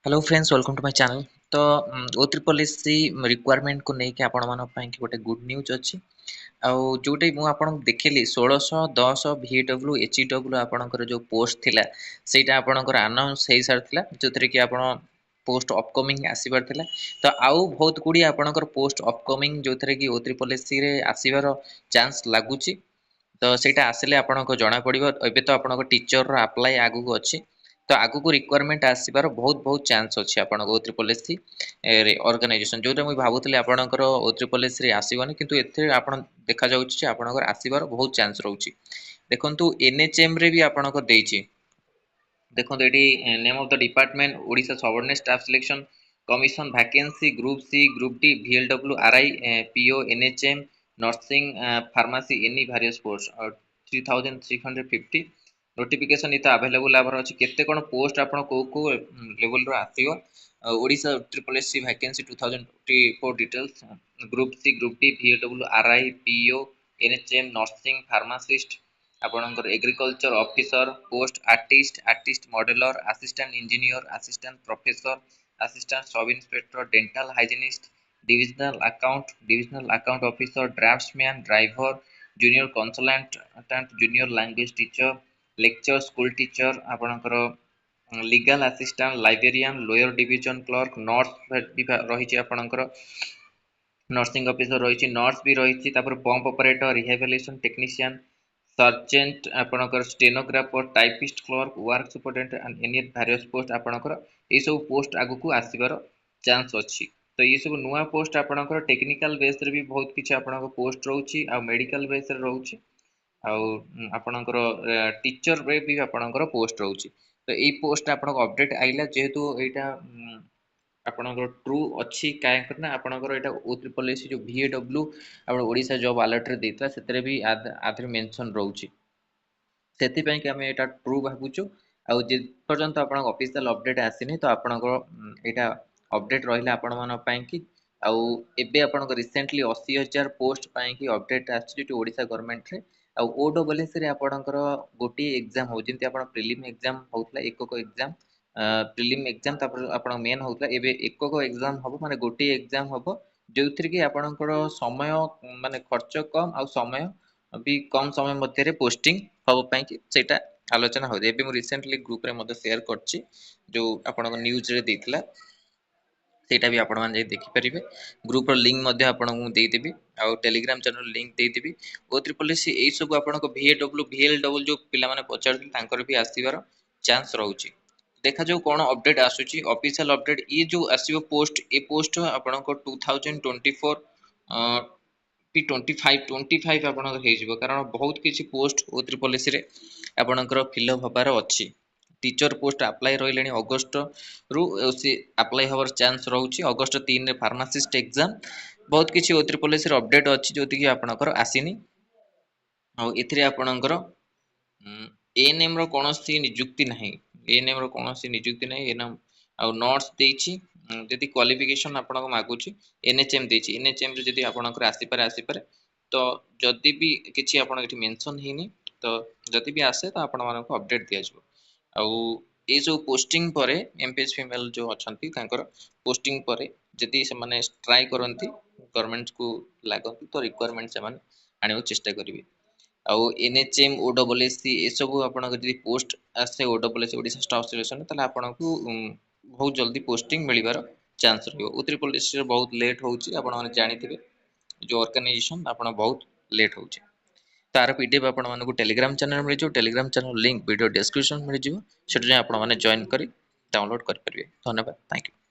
Hello friends welcome to my channel. तो O triple S C requirement को लेके आपण मान गोटे गुड न्यूज अच्छी जोटे मुझे आपको देखिली 1610 VW HW आपणकर जो पोस्ट थिला सेटा आपणकर अनाउंस हो सारी जो थे कि आप पोस्ट अपकमिंग आसबार थिला। तो आउ बहुत गुड़ी आपणकर पोस्ट अपकमिंग जो थे कि ओ ट्रिपल एस सी रे आसबार चांस लगुच। तो सेटा आसिले आपको जना पड़ो एबे तो आपन टीचर अप्लाई आगु अच्छी। तो आगु रिक्वायरमेंट आसबार बहुत बहुत चांस अच्छी आप ओ ट्रिपल एस सी ऑर्गेनाइजेशन जो मुझे भावुली आपंकर ओ ट्रिपल एस सी आसबनी कितु आप देखा जाऊँगी आपंकर आसबार बहुत चांस रोचे। देखो एनएचएम रे भी आपंकर देखिए देखो ये name of the department Odisha subordinate staff selection commission vacancy group C group D VLW RI PO NHM nursing pharmacy any various post 3350 notification इतना अवेलेबल आवर अच्छी केते कौन पोस्ट आप लेवल आसो Odisha triple S C vacancy 2024 details group C group D VLW RI PO NHM nursing pharmacist आपणकर agriculture officer post artist modeller assistant engineer assistant professor assistant sub inspector dental hygienist divisional account officer draftsman driver junior consultant junior language teacher lecture school teacher आपणकर legal assistant librarian lower division clerk nurse रही आपणकर nursing officer रही nurse भी रही pump operator rehabilitation technician sergeant आपणकर stenographer typist clerk work superintendent and any various post आपणकर ये सब पोस्ट आगु को आसबार चांस अच्छी। तो ये सब नुआ पोस्ट आपणकर टेक्निकल बेस रे भी बहुत किछि आपणकर पोस्ट रहउछि आ मेडिकल बेस रे रहउछि आपणकर टीचर रे भी आपणकर पोस्ट रहउछि। तो ये पोस्ट आपणकर अपडेट आइला जेहेतु एटा आपणकर ट्रू अच्छी कहीं आपणकर एटा ओ ट्रिपल एस जो VAW आप ओडिशा जॉब अलर्ट रे देता से भी आधे मेंशन रहउछि सेति पई कि हमें एटा ट्रू भाबुछु। आ जे पर्यंत आपन ऑफिशियल अपडेट आसीनी तो आपन एटा अपडेट रहिला आपन मन पई कि आउ एबे आपन रिसेंटली 80,000 पोस्ट पई कि अपडेट आछि जो ओडिशा गवर्नमेंट रे आ OSS रे आपनकर गोटी एग्जाम हो जिंती आपन प्रीलिम एग्जाम होतला एकक एग्जाम प्रीलिम एग्जाम तापर आपन मेन होतला एबे एकक एग्जाम हबो माने गोटी एग्जाम हबो जोथि कि आपनकर समय माने खर्च कम आ समय भी कम समय मध्य पोस्टिंग हम कि सेटा आलोचना हो एबे मु रिसेंटली ग्रुप रे मते शेयर करछि जो आपन न्यूज रे देथिला सेटा भी आपण माने देखि परिबे। ग्रुप रो लिंक मध्ये आपण को देई देबी आ टेलीग्राम चैनल लिंक देई देबी। ओ ट्रिपल एस एई सब आपण को VLW जो पिला माने पचारथिल तांकर भी आसीबार चांस रहउची। देखा जो कोन अपडेट आसुची ऑफिशियल अपडेट ये जो आसीबो पोस्ट ए पोस्ट आपण को 2024 P25 आपन हेजिबो कारण बहुत किछि पोस्ट ओ ट्रिपल एस रे आपनकर फिलअप हबार अछि। टीचर पोस्ट अप्लाई रहिलेनी अगस्त रु से अप्लाई हवर चांस रहउछि अगस्त 3 रे फार्मासिस्ट एग्जाम बहुत किछि ओ ट्रिपल एस रे अपडेट अछि जोति कि आपनकर आसीनी आ एथिरे आपनकर एएनएम रो कोनोसी नियुक्ति नाही एएनएम रो कोनोसी नियुक्ति नाही एनएम आ नोट्स देछि जदि क्वालिफिकेशन आपनको मागुछि एनएचएम देछि एनएचएम रे जदि आपनकर आसी पारे तो जदि भी किछि आपन एठी मेंशन हेनी तो जदि भी आसे तो आपण मानको अपडेट दिया जबो आ ये जो पोस्टिंग परे एमपीएस फीमेल जो अछंती तांकर पोस्टिंग परे जदि से माने ट्राई करंती गवर्नमेंट को लागंती तो रिक्वायरमेंट से माने आनियो चेष्टा करिवे आ एनएचएम ओडब्ल्यूएससी ए सब आपण जदि पोस्ट आसे ओडब्ल्यूएससी ओडिशा स्टाफ सिलेक्शन तले आपनको बहुत जल्दी पोस्टिंग मिलिबार चांस रहइबो। ओ ट्रिपल एस रे बहुत लेट होउची आपण माने जानिथिबे जो ऑर्गेनाइजेशन आपण बहुत लेट होउची। तार पीडीएफ आपण मानको टेलीग्राम चैनल मिल जो Telegram channel link video description मिल जिवो सेठ जे आपण माने जॉइन करी डाउनलोड कर परिबे। धन्यवाद थैंक यू।